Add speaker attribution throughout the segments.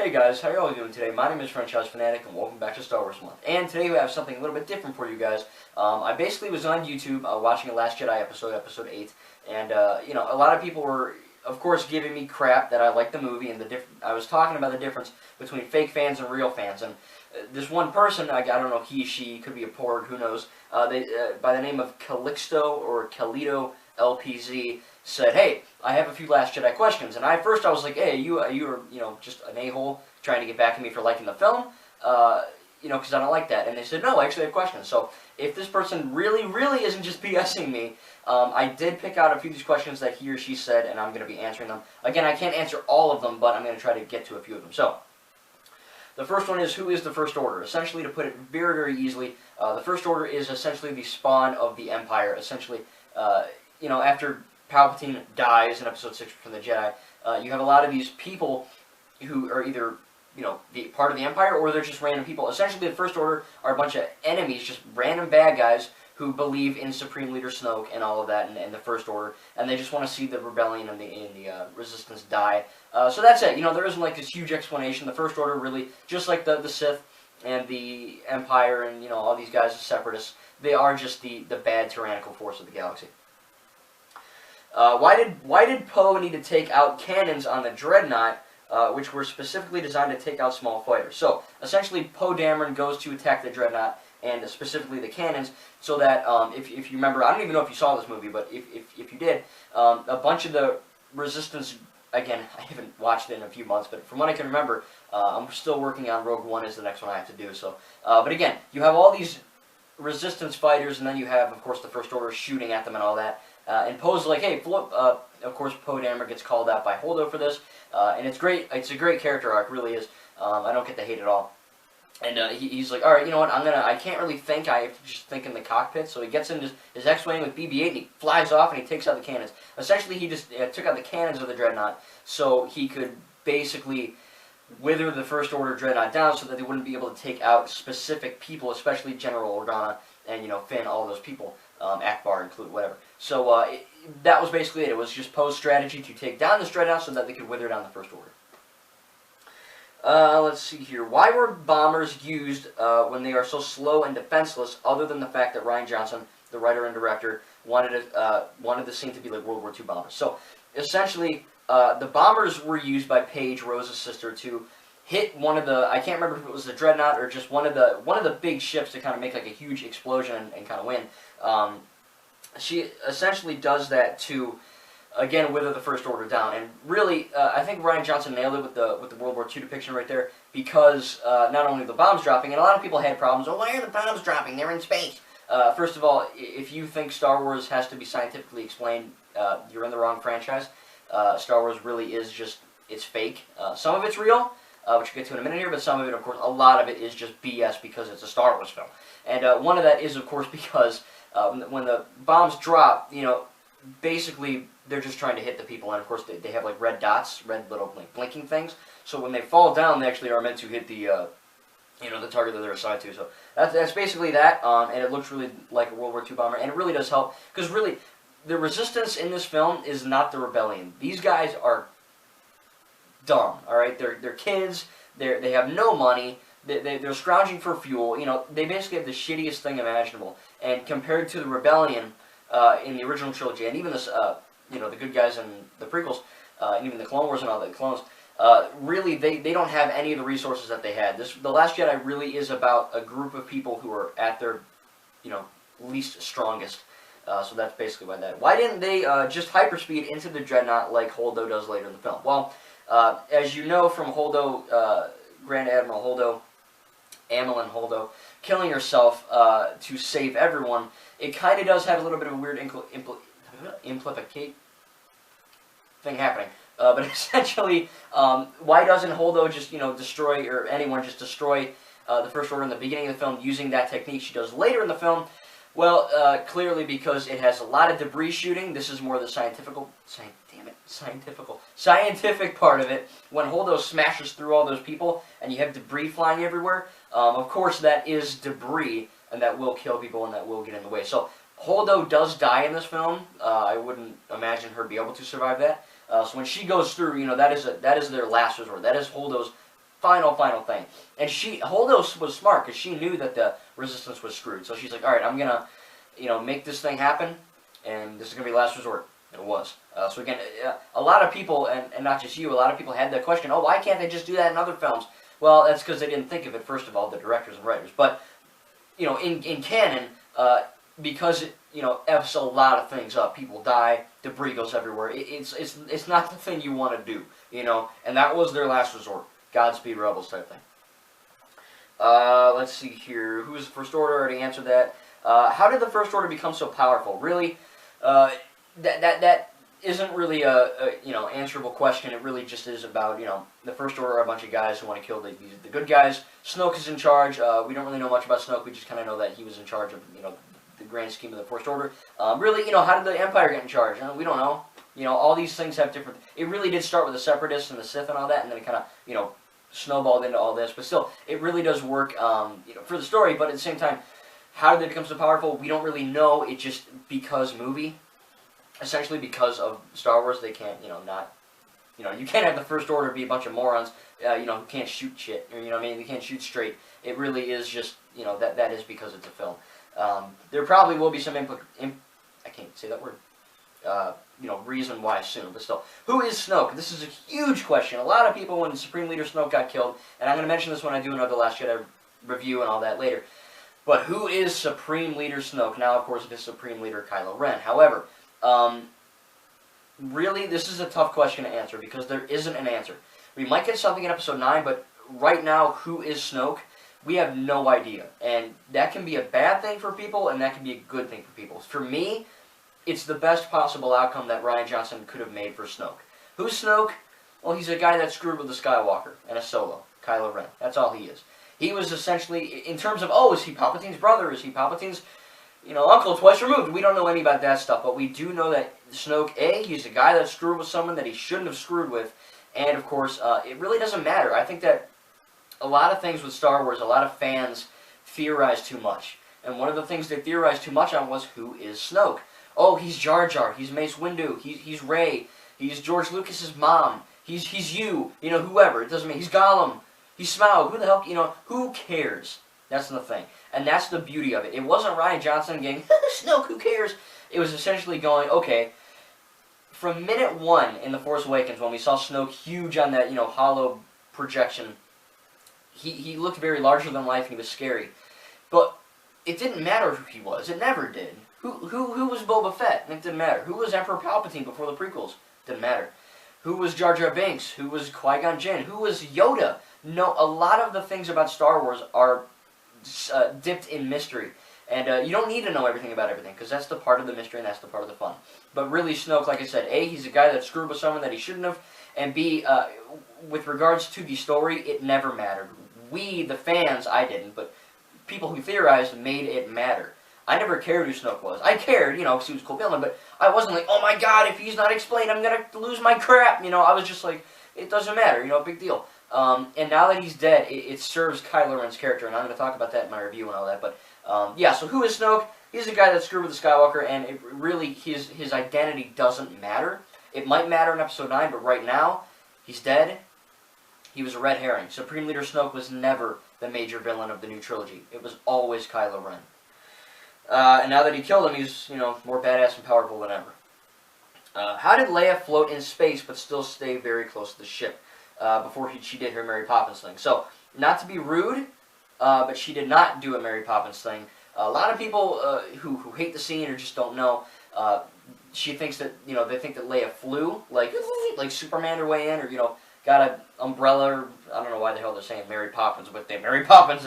Speaker 1: Hey guys, how are y'all doing today? My name is Franchise Fanatic and welcome back to Star Wars Month. And today we have something a little bit different for you guys. I basically was on YouTube watching a Last Jedi episode, episode 8, and you know, a lot of people were, of course, giving me crap that I liked the movie, and I was talking about the difference between fake fans and real fans. And this one person, I don't know, he, she, could be a porg, who knows, by the name of Calixto or Calito LPZ, said, "Hey, I have a few Last Jedi questions." And at first I was like, "Hey, you are, you know, just an a-hole trying to get back at me for liking the film, you know, because I don't like that." And they said, "No, I actually have questions." So if this person really isn't just BSing me, I did pick out a few of these questions that he or she said, and I'm going to be answering them. Again, I can't answer all of them, but I'm going to try to get to a few of them. So the first one is, who is the First Order? Essentially, to put it very easily, the First Order is essentially the spawn of the Empire. Essentially, you know, after Palpatine dies in Episode 6 from the Jedi, you have a lot of these people who are either, you know, part of the Empire, or they're just random people. Essentially, the First Order are a bunch of enemies, just random bad guys who believe in Supreme Leader Snoke and all of that, and the First Order, and they just want to see the rebellion and the Resistance die. So that's it. You know, there isn't like this huge explanation. The First Order really, just like the Sith and the Empire and, you know, all these guys, the Separatists, they are just the bad tyrannical force of the galaxy. Why did Poe need to take out cannons on the Dreadnought, which were specifically designed to take out small fighters? So essentially, Poe Dameron goes to attack the Dreadnought, and specifically the cannons, so that if you remember, I don't even know if you saw this movie, but if you did, a bunch of the Resistance. Again, I haven't watched it in a few months, but from what I can remember, I'm still working on Rogue One is the next one I have to do. So, but again, you have all these Resistance fighters, and then you have, of course, the First Order shooting at them and all that. And Poe's like, "Hey, flip." Of course, Poe Dameron gets called out by Holdo for this, and it's great. It's a great character arc, really is. I don't get the hate at all. And he's like, "All right, you know what? I can't really think. I have to just think in the cockpit." So he gets in his X-wing with BB-8, and he flies off, and he takes out the cannons. Essentially, he just took out the cannons of the Dreadnought, so he could basically wither the First Order Dreadnought down, so that they wouldn't be able to take out specific people, especially General Organa and, you know, Finn, all those people, Ackbar included, whatever. So that was basically it. It was just Poe's strategy to take down this Dreadnought so that they could wither down the First Order. Let's see here. Why were bombers used when they are so slow and defenseless, other than the fact that Rian Johnson, the writer and director, wanted the scene to be like World War II bombers? So, essentially, the bombers were used by Paige, Rose's sister, to hit one of the, I can't remember if it was the Dreadnought or just one of the big ships to kind of make like a huge explosion and kind of win. She essentially does that to, again, wither the First Order down. And really, I think Rian Johnson nailed it with the World War II depiction right there, because not only the bombs dropping, and a lot of people had problems, "Oh, why are the bombs dropping? They're in space." First of all, if you think Star Wars has to be scientifically explained, you're in the wrong franchise. Star Wars really is just, it's fake. Some of it's real, which we'll get to in a minute here, but some of it, of course, a lot of it is just BS because it's a Star Wars film. And one of that is, of course, because when the bombs drop, you know, basically they're just trying to hit the people, and of course they have like red dots, red little like blinking things. So when they fall down, they actually are meant to hit the, you know, the target that they're assigned to. So that's basically that, and it looks really like a World War II bomber, and it really does help, because really, the Resistance in this film is not the rebellion. These guys are dumb, alright? They're kids, they have no money, they're scrounging for fuel, you know, they basically have the shittiest thing imaginable. And compared to the rebellion in the original trilogy, and even this, you know, the good guys in the prequels, and even the Clone Wars and all the clones, really, they don't have any of the resources that they had. The Last Jedi really is about a group of people who are at their, you know, least strongest. So that's basically why that. Why didn't they just hyperspeed into the Dreadnought like Holdo does later in the film? Well, as you know from Holdo, Grand Admiral Holdo, Amilyn Holdo, killing herself to save everyone, it kind of does have a little bit of a weird implicate thing happening. But essentially, why doesn't Holdo just, you know, destroy, or anyone just destroy the First Order in the beginning of the film using that technique she does later in the film? Well, clearly because it has a lot of debris shooting. This is more the scientific part of it. When Holdo smashes through all those people and you have debris flying everywhere, of course that is debris, and that will kill people and that will get in the way. So Holdo does die in this film. I wouldn't imagine her be able to survive that. So when she goes through, you know, that is their last resort. That is Holdo's final thing. And Holdo was smart because she knew that the Resistance was screwed. So she's like, all right, I'm gonna, make this thing happen, and this is gonna be last resort. And it was. So again, a lot of people, and not just you, a lot of people had that question. Oh, why can't they just do that in other films? Well, that's because they didn't think of it. First of all, the directors and writers. But in canon, because it f's a lot of things up. People die, debris goes everywhere. It's not the thing you want to do, And that was their last resort. Godspeed Rebels type thing. Let's see here. Who's the First Order? I already answered that. How did the First Order become so powerful? Really, that isn't really a answerable question. It really just is about the First Order are a bunch of guys who want to kill the good guys. Snoke is in charge. We don't really know much about Snoke. We just kind of know that he was in charge of the grand scheme of the First Order. Really, how did the Empire get in charge? We don't know. All these things have different. It really did start with the Separatists and the Sith and all that, and then it kind of snowballed into all this. But still, it really does work for the story. But at the same time, how did they become so powerful? We don't really know. It just because movie. Essentially because of Star Wars, they can't, you can't have the First Order be a bunch of morons, who can't shoot shit, or, they can't shoot straight. It really is just, that is because it's a film. There probably will be some I can't say that word, reason why soon, but still. Who is Snoke? This is a huge question. A lot of people, when Supreme Leader Snoke got killed, and I'm going to mention this when I do another Last Jedi review and all that later, but who is Supreme Leader Snoke? Now, of course, it is Supreme Leader Kylo Ren. However, really, this is a tough question to answer because there isn't an answer. We might get something in Episode 9, but right now, who is Snoke? We have no idea. And that can be a bad thing for people, and that can be a good thing for people. For me, it's the best possible outcome that Rian Johnson could have made for Snoke. Who's Snoke? Well, he's a guy that screwed with the Skywalker and a Solo, Kylo Ren. That's all he is. He was essentially, in terms of, is he Palpatine's brother? Is he Palpatine's uncle twice removed? We don't know any about that stuff, but we do know that Snoke, he's a guy that screwed with someone that he shouldn't have screwed with, and of course, it really doesn't matter. I think that a lot of things with Star Wars, a lot of fans theorize too much, and one of the things they theorized too much on was, who is Snoke? Oh, he's Jar Jar, he's Mace Windu, he's Rey, he's George Lucas's mom, he's you, whoever, it doesn't mean, he's Gollum, he's Smaug, who the hell, who cares? That's the thing. And that's the beauty of it. It wasn't Rian Johnson going, Snoke, who cares? It was essentially going, okay, from minute one in The Force Awakens, when we saw Snoke huge on that, hollow projection, he looked very larger than life and he was scary. But it didn't matter who he was. It never did. Who was Boba Fett? It didn't matter. Who was Emperor Palpatine before the prequels? Didn't matter. Who was Jar Jar Binks? Who was Qui-Gon Jinn? Who was Yoda? No, a lot of the things about Star Wars are dipped in mystery. And you don't need to know everything about everything, because that's the part of the mystery and that's the part of the fun. But really, Snoke, like I said, A, he's a guy that screwed with someone that he shouldn't have, and B, with regards to the story, it never mattered. We, the fans, I didn't, but people who theorized made it matter. I never cared who Snoke was. I cared, because he was a cool villain, but I wasn't like, oh my god, if he's not explained, I'm going to lose my crap. I was just like, it doesn't matter, big deal. And now that he's dead, it serves Kylo Ren's character, and I'm going to talk about that in my review and all that. But yeah, so who is Snoke? He's a guy that screwed with the Skywalker, and it really his identity doesn't matter. It might matter in Episode 9, but right now, he's dead. He was a red herring. Supreme Leader Snoke was never the major villain of the new trilogy. It was always Kylo Ren. And now that he killed him, he's more badass and powerful than ever. How did Leia float in space but still stay very close to the ship? Before she did her Mary Poppins thing. So, not to be rude, but she did not do a Mary Poppins thing. A lot of people who hate the scene or just don't know, she thinks that, they think that Leia flew, like Superman her way in, or, got an umbrella, or, I don't know why the hell they're saying Mary Poppins, but they Mary Poppins,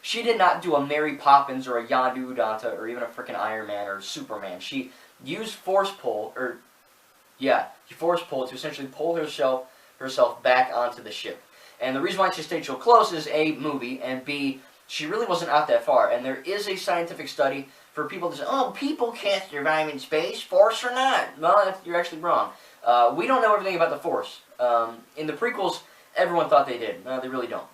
Speaker 1: she did not do a Mary Poppins or a Yondu Udanta or even a freaking Iron Man or Superman. She used force pull to essentially pull herself back onto the ship. And the reason why she stayed so close is A, movie, and B, she really wasn't out that far. And there is a scientific study for people to say, oh, people can't survive in space, Force or not. Well, you're actually wrong. We don't know everything about the Force. In the prequels, everyone thought they did. No, they really don't.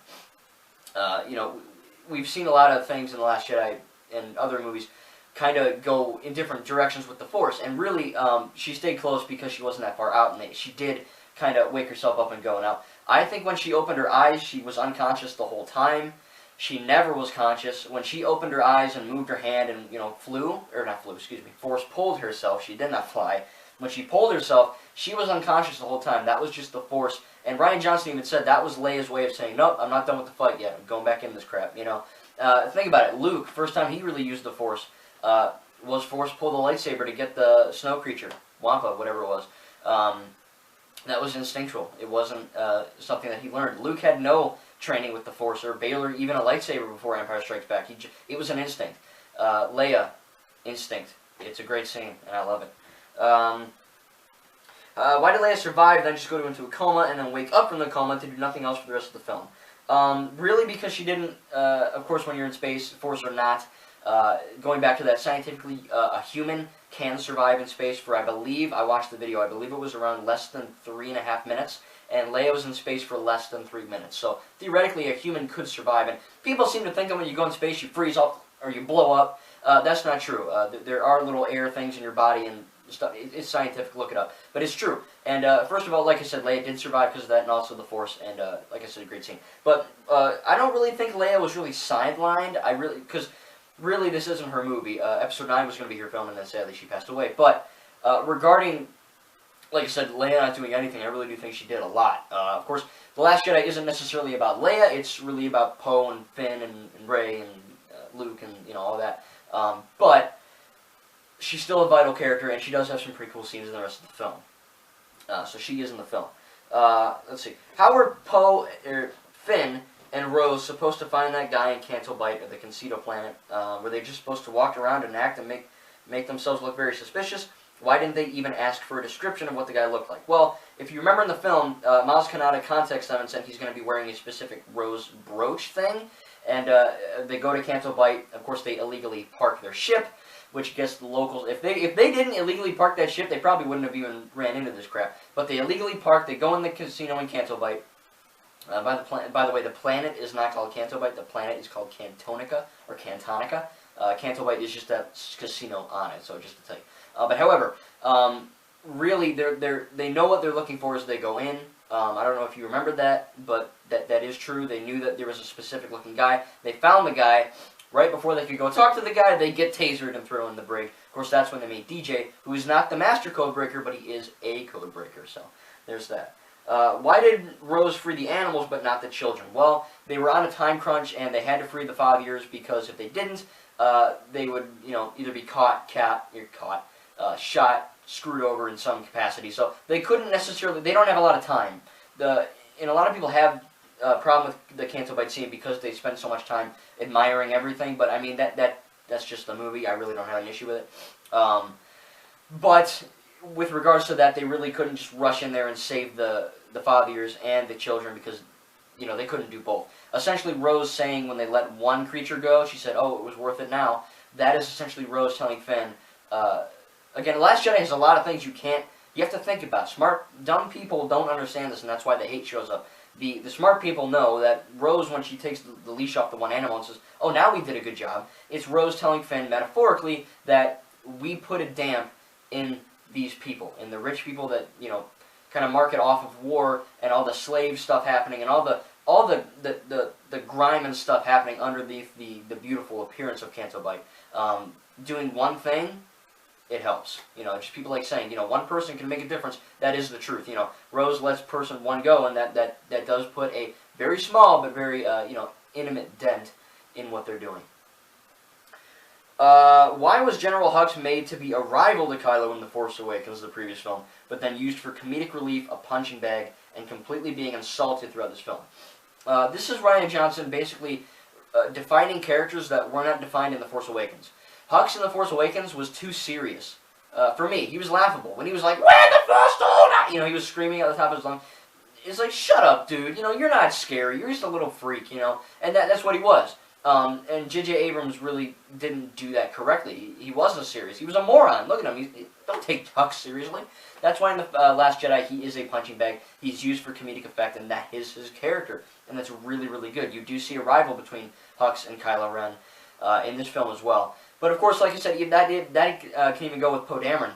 Speaker 1: We've seen a lot of things in The Last Jedi and other movies kind of go in different directions with the Force. And really, she stayed close because she wasn't that far out, and she did kind of wake herself up and go. Now, I think when she opened her eyes, she was unconscious the whole time. She never was conscious. When she opened her eyes and moved her hand and, force pulled herself, she did not fly. When she pulled herself, she was unconscious the whole time. That was just the Force. And Rian Johnson even said that was Leia's way of saying, nope, I'm not done with the fight yet. I'm going back in this crap, you know. Think about it. Luke, first time he really used the Force, was Force pull the lightsaber to get the snow creature, Wampa, whatever it was. That was instinctual. It wasn't something that he learned. Luke had no training with the Force, or Baylor even a lightsaber before Empire Strikes Back. It was an instinct. Leia, instinct. It's a great scene, and I love it. Why did Leia survive, then just go into a coma, and then wake up from the coma to do nothing else for the rest of the film? Really because she didn't, of course when you're in space, Force or not, going back to that, scientifically, a human can survive in space for, I watched the video, I believe it was around less than 3.5 minutes, and Leia was in space for less than 3 minutes. So, theoretically, a human could survive, and people seem to think that when you go in space, you freeze up, or you blow up. That's not true. There are little air things in your body and stuff. It's scientific, look it up. But it's true. And, first of all, like I said, Leia did survive because of that, and also the Force, and, like I said, a great scene. But, I don't really think Leia was really sidelined. Because really, this isn't her movie. Episode 9 was going to be her film, and then sadly she passed away. But, regarding, like I said, Leia not doing anything, I really do think she did a lot. Of course, The Last Jedi isn't necessarily about Leia, it's really about Poe and Finn and Rey and Luke and, you know, all that. But she's still a vital character, and she does have some pretty cool scenes in the rest of the film. So she is in the film. Let's see. How were Finn and Rose supposed to find that guy in Canto Bight at the Concedo planet? Were they just supposed to walk around and act and make themselves look very suspicious? Why didn't they even ask for a description of what the guy looked like? Well, if you remember in the film, Maz Kanata contacts them and said he's going to be wearing a specific rose brooch thing. And they go to Canto Bight. Of course, they illegally park their ship, which gets the locals. If they didn't illegally park that ship, they probably wouldn't have even ran into this crap. But they illegally park. They go in the casino in Canto Bight. By the way, the planet is not called Canto Bight. The planet is called Cantonica or Cantonica. Canto Bight is just that casino on it. So just to tell you. But however, really, they know what they're looking for as they go in. I don't know if you remember that, but that is true. They knew that there was a specific-looking guy. They found the guy. Right before they could go talk to the guy, they get tasered and thrown in the brig. Of course, that's when they meet DJ, who is not the master code breaker, but he is a code breaker. So, there's that. Why did Rose free the animals, but not the children? Well, they were on a time crunch, and they had to free the fathiers, because if they didn't, they would, you know, either be shot, screwed over in some capacity. So they couldn't necessarily, they don't have a lot of time. And a lot of people have a problem with the Canto Bight scene because they spend so much time admiring everything, but I mean, that's just the movie. I really don't have an issue with it. But with regards to that, they really couldn't just rush in there and save the fathiers and the children because, you know, they couldn't do both. Essentially, Rose saying when they let one creature go, she said, oh, it was worth it now. That is essentially Rose telling Finn, again, Last Jedi has a lot of things you have to think about. Dumb people don't understand this, and that's why the hate shows up. The smart people know that Rose, when she takes the leash off the one animal and says, oh, now we did a good job, it's Rose telling Finn, metaphorically, that we put a damp in these people, in the rich people that, you know, kind of market off of war and all the slave stuff happening and all the grime and stuff happening underneath the beautiful appearance of Canto Bight. Doing one thing, it helps. You know, just people like saying, you know, one person can make a difference. That is the truth. You know, Rose lets person one go, and that does put a very small but very, you know, intimate dent in what they're doing. Why was General Hux made to be a rival to Kylo in The Force Awakens, the previous film, but then used for comedic relief, a punching bag, and completely being insulted throughout this film? This is Rian Johnson basically defining characters that were not defined in The Force Awakens. Hux in The Force Awakens was too serious. For me, he was laughable. When he was like, "Where the Force order?" You know, he was screaming at the top of his lungs. It's like, shut up, dude. You know, you're not scary. You're just a little freak, you know. And that's what he was. And J.J. Abrams really didn't do that correctly. He wasn't serious. He was a moron. Look at him. Don't take Hux seriously. That's why in The Last Jedi, he is a punching bag. He's used for comedic effect, and that is his character. And that's really, really good. You do see a rival between Hux and Kylo Ren in this film as well. But of course, like I said, that can even go with Poe Dameron.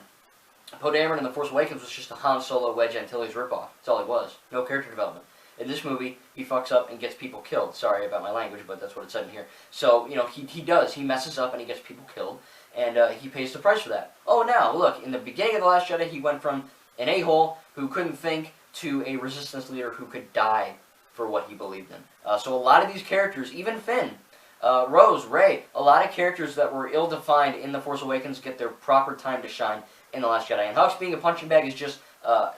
Speaker 1: Poe Dameron in The Force Awakens was just a Han Solo Wedge Antilles ripoff. That's all it was. No character development. In this movie, he fucks up and gets people killed. Sorry about my language, but that's what it said in here. So, you know, he does. He messes up and he gets people killed, and he pays the price for that. Oh, now, look, in the beginning of The Last Jedi, he went from an a-hole who couldn't think to a resistance leader who could die for what he believed in. So a lot of these characters, even Finn, Rose, Rey, a lot of characters that were ill-defined in The Force Awakens get their proper time to shine in The Last Jedi. And Hux being a punching bag is just,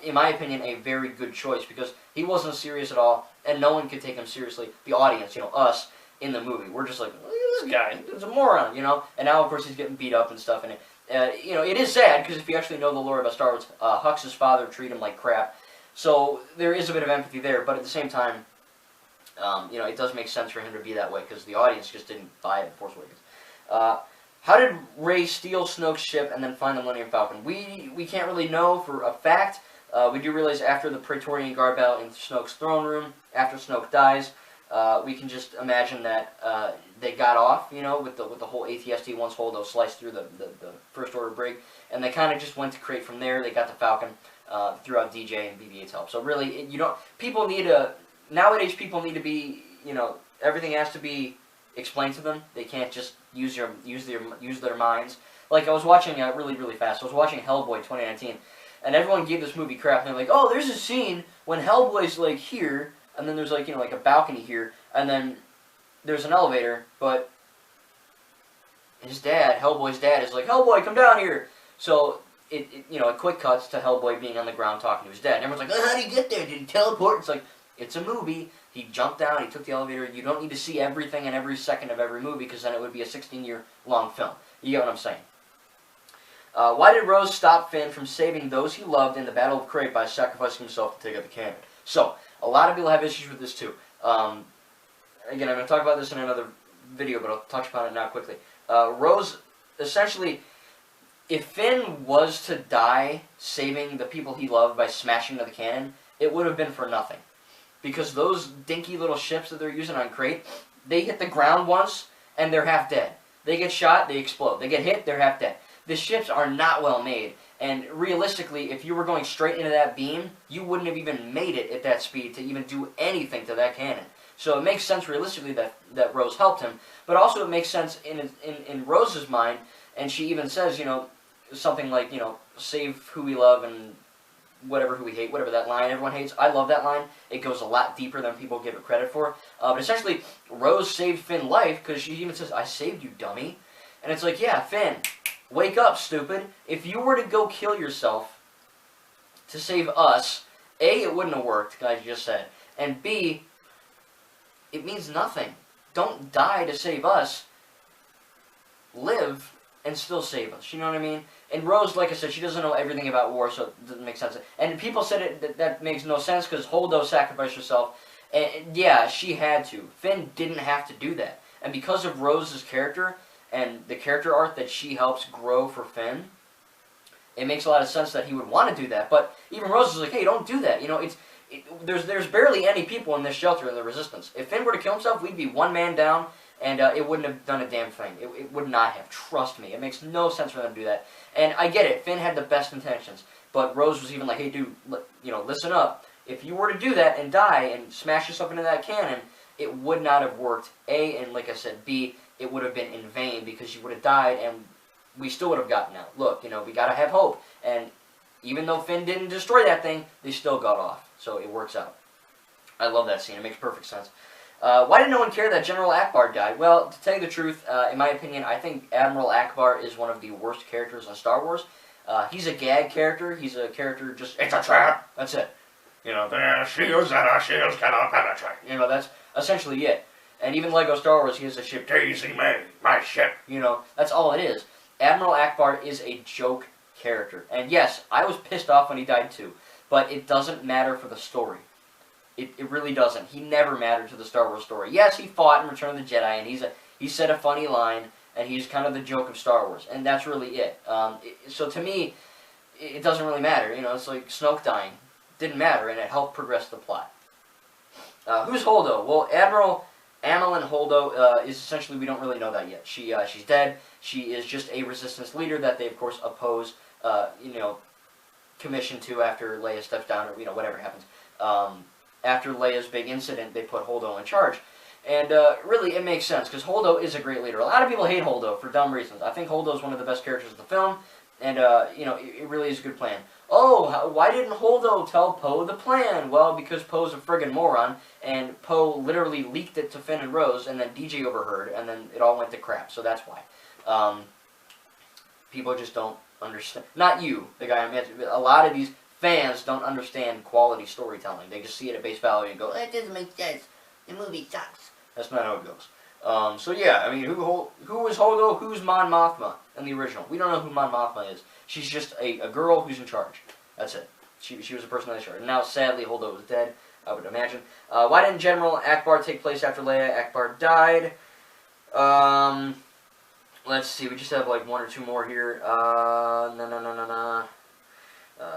Speaker 1: in my opinion, a very good choice because he wasn't serious at all, and no one could take him seriously. The audience, you know, us in the movie, we're just like, look at this guy, he's a moron, you know. And now, of course, he's getting beat up and stuff. And you know, it is sad because if you actually know the lore about Star Wars, Hux's father treated him like crap. So there is a bit of empathy there, but at the same time, you know, it does make sense for him to be that way because the audience just didn't buy it in Force Awakens. How did Rey steal Snoke's ship and then find the Millennium Falcon? We can't really know for a fact. We do realize after the Praetorian Guard battle in Snoke's throne room, after Snoke dies, we can just imagine that they got off, you know, with the whole AT-ST-1's holdo sliced through the First Order brig, and they kind of just went to Crate from there. They got the Falcon throughout DJ and BB-8's help. So really, you don't. People need to nowadays. People need to be, you know, everything has to be explained to them. They can't just use their minds. Like I was watching really fast. I was watching Hellboy 2019, and everyone gave this movie crap. And they're like, "Oh, there's a scene when Hellboy's like here, and then there's like, you know, like a balcony here, and then there's an elevator, but his dad, Hellboy's dad, is like, Hellboy, come down here." So it you know, it quick cuts to Hellboy being on the ground talking to his dad, and everyone's like, "Oh, how did he get there? Did he teleport?" It's like, it's a movie. He jumped down, he took the elevator. You don't need to see everything in every second of every movie because then it would be a 16-year-long film. You get what I'm saying? Why did Rose stop Finn from saving those he loved in the Battle of Crate by sacrificing himself to take out the cannon? So, a lot of people have issues with this too. Again, I'm going to talk about this in another video, but I'll touch upon it now quickly. Rose, essentially, if Finn was to die saving the people he loved by smashing into the cannon, it would have been for nothing. Because those dinky little ships that they're using on Crate, they hit the ground once, and they're half dead. They get shot, they explode. They get hit, they're half dead. The ships are not well made, and realistically, if you were going straight into that beam, you wouldn't have even made it at that speed to even do anything to that cannon. So it makes sense realistically that Rose helped him, but also it makes sense in Rose's mind, and she even says, you know, something like, you know, save who we love and whatever who we hate, whatever that line everyone hates. I love that line. It goes a lot deeper than people give it credit for. But essentially, Rose saved Finn's life because she even says, "I saved you, dummy." And it's like, yeah, Finn, wake up, stupid. If you were to go kill yourself to save us, A, it wouldn't have worked, like I just said, and B, it means nothing. Don't die to save us. Live and still save us. You know what I mean? And Rose, like I said, she doesn't know everything about war, so it doesn't make sense. And people said that makes no sense because Holdo sacrificed herself. And yeah, she had to. Finn didn't have to do that. And because of Rose's character and the character arc that she helps grow for Finn, it makes a lot of sense that he would want to do that. But even Rose is like, hey, don't do that. You know, there's barely any people in this shelter in the Resistance. If Finn were to kill himself, we'd be one man down. And it wouldn't have done a damn thing. It would not have. Trust me. It makes no sense for them to do that. And I get it. Finn had the best intentions. But Rose was even like, hey, dude, you know, listen up. If you were to do that and die and smash yourself into that cannon, it would not have worked. A, and like I said, B, it would have been in vain because you would have died and we still would have gotten out. Look, you know, we got to have hope. And even though Finn didn't destroy that thing, they still got off. So it works out. I love that scene. It makes perfect sense. Why did no one care that General Ackbar died? Well, to tell you the truth, in my opinion, I think Admiral Ackbar is one of the worst characters in Star Wars. He's a gag character. He's a character just, it's a trap. That's it. You know, there are shields that our shields cannot penetrate. You know, that's essentially it. And even Lego Star Wars, he has a ship, Daisy May, my ship. You know, that's all it is. Admiral Ackbar is a joke character. And yes, I was pissed off when he died too. But it doesn't matter for the story. It really doesn't. He never mattered to the Star Wars story. Yes, he fought in Return of the Jedi, and he said a funny line, and he's kind of the joke of Star Wars, and that's really it. So to me, it doesn't really matter. You know, it's like Snoke dying. Didn't matter, and it helped progress the plot. Who's Holdo? Well, Admiral Amilyn Holdo is essentially, we don't really know that yet. She's dead. She is just a resistance leader that they, of course, oppose, you know, commissioned to after Leia steps down, or whatever happens. After Leia's big incident, they put Holdo in charge. And really, it makes sense, because Holdo is a great leader. A lot of people hate Holdo for dumb reasons. I think Holdo is one of the best characters of the film, and, it really is a good plan. Oh, why didn't Holdo tell Poe the plan? Well, because Poe's a friggin' moron, and Poe literally leaked it to Finn and Rose, and then DJ overheard, and then it all went to crap, so that's why. People just don't understand. Not you, the guy I'm answering. A lot of these fans don't understand quality storytelling. They just see it at base value and go, "That doesn't make sense. The movie sucks." That's not how it goes. So yeah, I mean, who is Holdo? Who's Mon Mothma in the original? We don't know who Mon Mothma is. She's just a girl who's in charge. That's it. She was a person in charge. And now, sadly, Holdo is dead, I would imagine. Why didn't General Ackbar take place after Leia? Ackbar died. Let's see. We just have like one or two more here.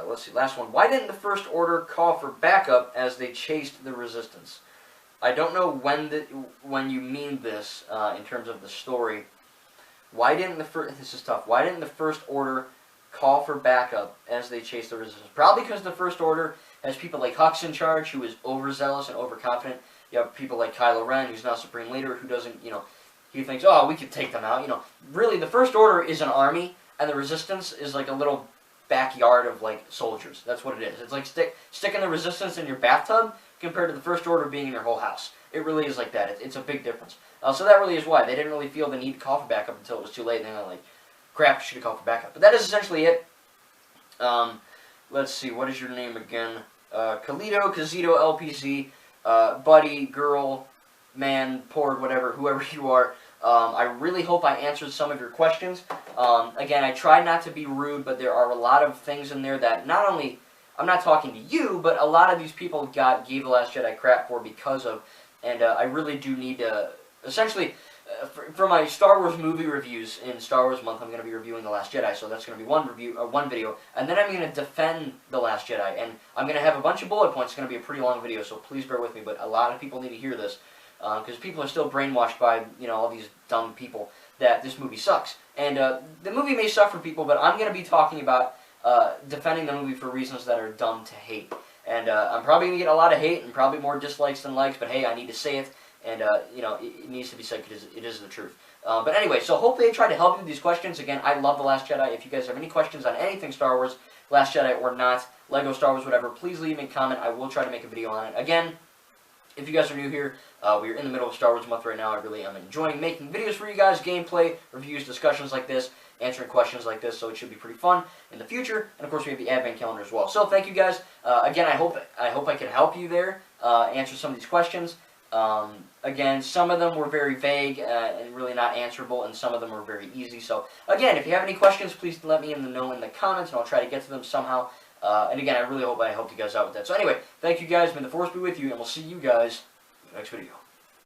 Speaker 1: Let's see. Last one. Why didn't the First Order call for backup as they chased the Resistance? I don't know when you mean this in terms of the story. Why didn't this is tough. Why didn't the First Order call for backup as they chased the Resistance? Probably because the First Order has people like Hux in charge, who is overzealous and overconfident. You have people like Kylo Ren, who's now Supreme Leader, who doesn't, he thinks, oh, we could take them out. Really, the First Order is an army, and the Resistance is like a little backyard of like soldiers. That's what it is. It's like sticking the Resistance in your bathtub compared to the First Order being in your whole house. It really is like that. It's a big difference. So that really is why. They didn't really feel the need to call for backup until it was too late, and they were like, crap, should have called for backup. But that is essentially it. Let's see, what is your name again? Khalito, Kazito, LPC, buddy, girl, man, Porg, whatever, whoever you are. I really hope I answered some of your questions. Again, I tried not to be rude, but there are a lot of things in there that not only, I'm not talking to you, but a lot of these people gave The Last Jedi crap for because of, and I really do need to, essentially, for my Star Wars movie reviews in Star Wars Month, I'm going to be reviewing The Last Jedi, so that's going to be one video, and then I'm going to defend The Last Jedi, and I'm going to have a bunch of bullet points. It's going to be a pretty long video, so please bear with me, but a lot of people need to hear this, because people are still brainwashed by, all these dumb people, that this movie sucks. And the movie may suck for people, but I'm going to be talking about defending the movie for reasons that are dumb to hate. And I'm probably going to get a lot of hate and probably more dislikes than likes, but hey, I need to say it. And, it needs to be said because it is the truth. But anyway, so hopefully I tried to help you with these questions. Again, I love The Last Jedi. If you guys have any questions on anything Star Wars, Last Jedi or not, Lego Star Wars, whatever, please leave me a comment. I will try to make a video on it. Again, if you guys are new here, we're in the middle of Star Wars Month right now. I really am enjoying making videos for you guys, gameplay, reviews, discussions like this, answering questions like this, so it should be pretty fun in the future. And of course, we have the Advent calendar as well. So thank you guys. Again, I hope I can help you there, answer some of these questions. Again, some of them were very vague and really not answerable, and some of them were very easy. So again, if you have any questions, please let me know in the comments, and I'll try to get to them somehow. And again, I really hope I helped you guys out with that. So anyway, thank you guys. May the Force be with you, and we'll see you guys in the next video.